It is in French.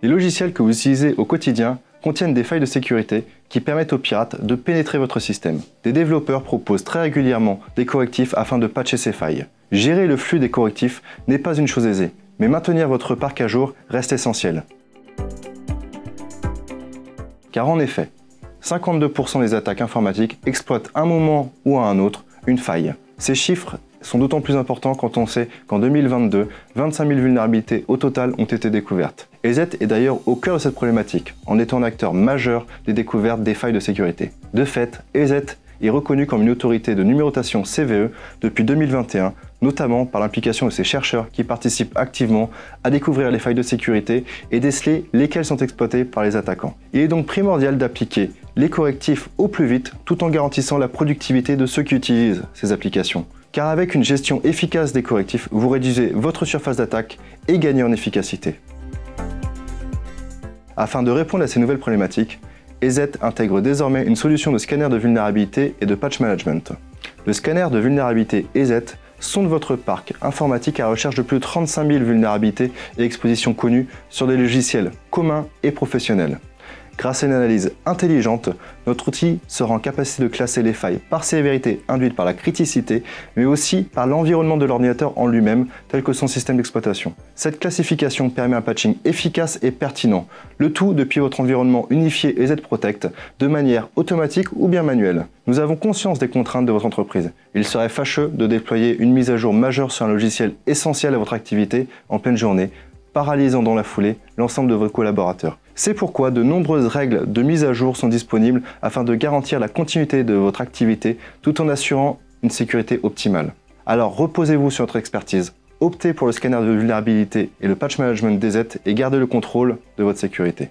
Les logiciels que vous utilisez au quotidien contiennent des failles de sécurité qui permettent aux pirates de pénétrer votre système. Des développeurs proposent très régulièrement des correctifs afin de patcher ces failles. Gérer le flux des correctifs n'est pas une chose aisée, mais maintenir votre parc à jour reste essentiel. Car en effet, 52% des attaques informatiques exploitent à un moment ou à un autre une faille. Ces chiffres sont d'autant plus importants quand on sait qu'en 2022, 25 000 vulnérabilités au total ont été découvertes. EZ est d'ailleurs au cœur de cette problématique, en étant un acteur majeur des découvertes des failles de sécurité. De fait, EZ est reconnu comme une autorité de numérotation CVE depuis 2021, notamment par l'implication de ses chercheurs qui participent activement à découvrir les failles de sécurité et déceler lesquelles sont exploitées par les attaquants. Il est donc primordial d'appliquer les correctifs au plus vite tout en garantissant la productivité de ceux qui utilisent ces applications. Car avec une gestion efficace des correctifs, vous réduisez votre surface d'attaque et gagnez en efficacité. Afin de répondre à ces nouvelles problématiques, EZ intègre désormais une solution de scanner de vulnérabilité et de patch management. Le scanner de vulnérabilité EZ sonde votre parc informatique à la recherche de plus de 35 000 vulnérabilités et expositions connues sur des logiciels communs et professionnels. Grâce à une analyse intelligente, notre outil sera en capacité de classer les failles par sévérité induite par la criticité, mais aussi par l'environnement de l'ordinateur en lui-même, tel que son système d'exploitation. Cette classification permet un patching efficace et pertinent, le tout depuis votre environnement unifié EZ Protect, de manière automatique ou bien manuelle. Nous avons conscience des contraintes de votre entreprise. Il serait fâcheux de déployer une mise à jour majeure sur un logiciel essentiel à votre activité en pleine journée, paralysant dans la foulée l'ensemble de vos collaborateurs. C'est pourquoi de nombreuses règles de mise à jour sont disponibles afin de garantir la continuité de votre activité tout en assurant une sécurité optimale. Alors reposez-vous sur votre expertise, optez pour le scanner de vulnérabilité et le patch management d'EZ et gardez le contrôle de votre sécurité.